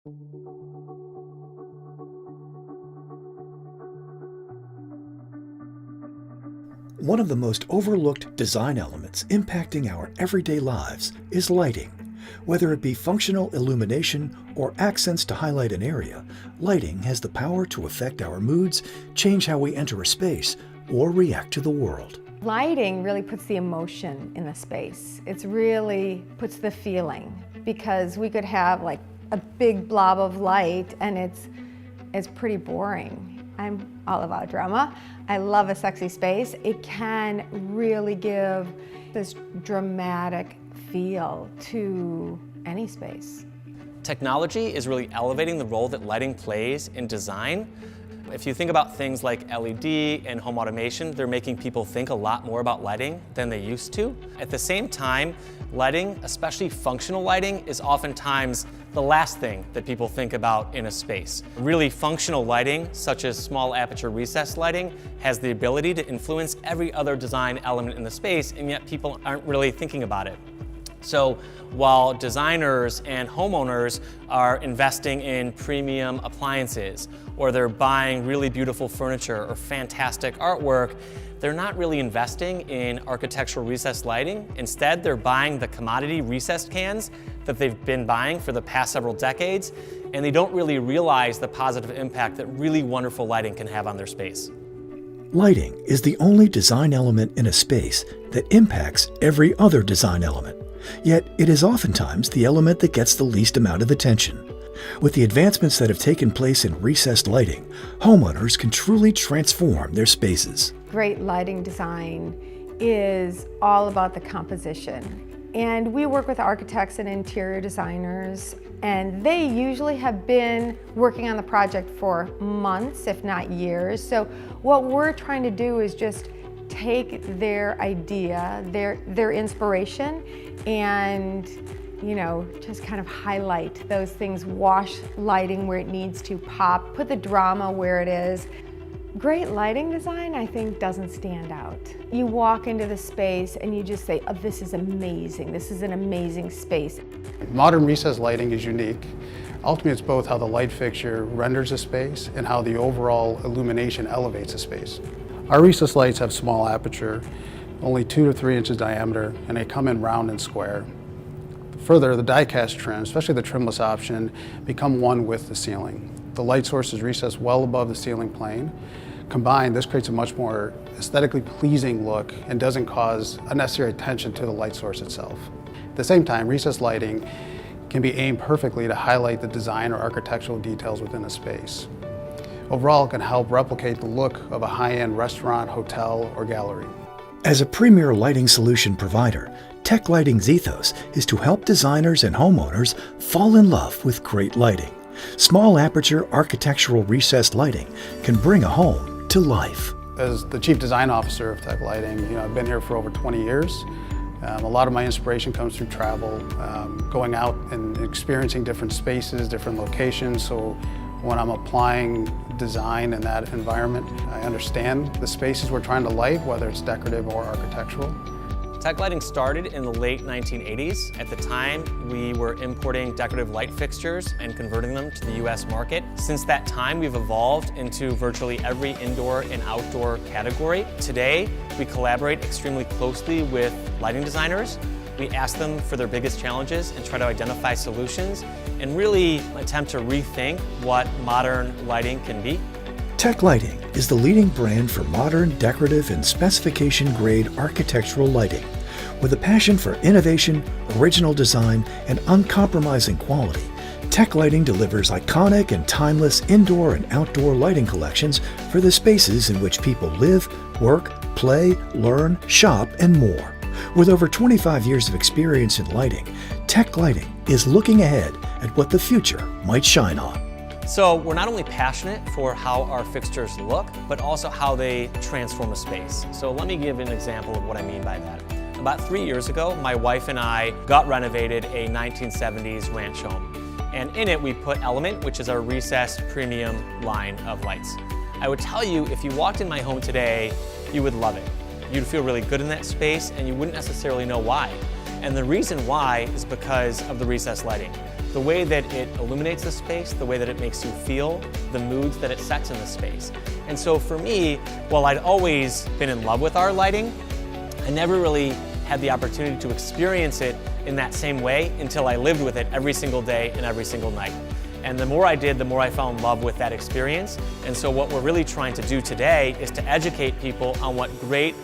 One of the most overlooked design elements impacting our everyday lives is lighting. Whether it be functional illumination or accents to highlight an area, lighting has the power to affect our moods, change how we enter a space, or react to the world. Lighting really puts the emotion in the space. It's really puts the feeling, because we could have like a big blob of light and it's pretty boring. I'm all about drama. I love a sexy space. It can really give this dramatic feel to any space. Technology is really elevating the role that lighting plays in design. If you think about things like LED and home automation, they're making people think a lot more about lighting than they used to. At the same time, lighting, especially functional lighting, is oftentimes the last thing that people think about in a space. Really functional lighting, such as small aperture recessed lighting, has the ability to influence every other design element in the space, and yet people aren't really thinking about it. So while designers and homeowners are investing in premium appliances, or they're buying really beautiful furniture or fantastic artwork, they're not really investing in architectural recessed lighting. Instead, they're buying the commodity recessed cans that they've been buying for the past several decades, and they don't really realize the positive impact that really wonderful lighting can have on their space. Lighting is the only design element in a space that impacts every other design element. Yet it is oftentimes the element that gets the least amount of attention. With the advancements that have taken place in recessed lighting, homeowners can truly transform their spaces. Great lighting design is all about the composition. And we work with architects and interior designers, and they usually have been working on the project for months, if not years. So what we're trying to do is just take their idea, their inspiration, and just kind of highlight those things, wash lighting where it needs to pop, put the drama where it is. Great lighting design, I think, doesn't stand out. You walk into the space and you just say, oh, this is amazing. This is an amazing space. Modern recessed lighting is unique. Ultimately, it's both how the light fixture renders a space and how the overall illumination elevates a space. Our recessed lights have small aperture, only 2 to 3 inches diameter, and they come in round and square. Further, the die-cast trim, especially the trimless option, become one with the ceiling. The light source is recessed well above the ceiling plane. Combined, this creates a much more aesthetically pleasing look and doesn't cause unnecessary attention to the light source itself. At the same time, recessed lighting can be aimed perfectly to highlight the design or architectural details within a space. Overall, it can help replicate the look of a high-end restaurant, hotel, or gallery. As a premier lighting solution provider, Tech Lighting's ethos is to help designers and homeowners fall in love with great lighting. Small aperture architectural recessed lighting can bring a home to life. As the Chief Design Officer of Tech Lighting, I've been here for over 20 years. A lot of my inspiration comes through travel, going out and experiencing different spaces, different locations. So when I'm applying design in that environment, I understand the spaces we're trying to light, whether it's decorative or architectural. Tech lighting started in the late 1980s. At the time, we were importing decorative light fixtures and converting them to the US market. Since that time, we've evolved into virtually every indoor and outdoor category. Today, we collaborate extremely closely with lighting designers. We ask them for their biggest challenges and try to identify solutions and really attempt to rethink what modern lighting can be. Tech Lighting is the leading brand for modern, decorative, and specification-grade architectural lighting. With a passion for innovation, original design, and uncompromising quality, Tech Lighting delivers iconic and timeless indoor and outdoor lighting collections for the spaces in which people live, work, play, learn, shop, and more. With over 25 years of experience in lighting, Tech Lighting is looking ahead at what the future might shine on. So we're not only passionate for how our fixtures look, but also how they transform a space. So let me give an example of what I mean by that. About 3 years ago, my wife and I got renovated a 1970s ranch home. And in it, we put Element, which is our recessed premium line of lights. I would tell you, if you walked in my home today, you would love it. You'd feel really good in that space, and you wouldn't necessarily know why. And the reason why is because of the recessed lighting. the way that it illuminates the space, the way that it makes you feel, the moods that it sets in the space. And so for me, while I'd always been in love with our lighting, I never really had the opportunity to experience it in that same way until I lived with it every single day and every single night. And the more I did, the more I fell in love with that experience. And so what we're really trying to do today is to educate people on what great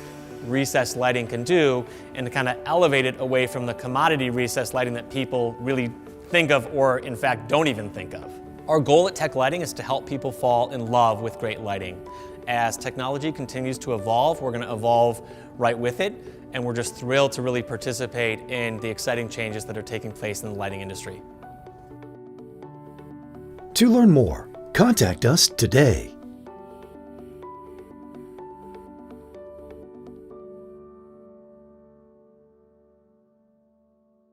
recessed lighting can do and to kind of elevate it away from the commodity recessed lighting that people really think of or in fact don't even think of. Our goal at Tech Lighting is to help people fall in love with great lighting. As technology continues to evolve, we're going to evolve right with it, and we're just thrilled to really participate in the exciting changes that are taking place in the lighting industry. To learn more, contact us today.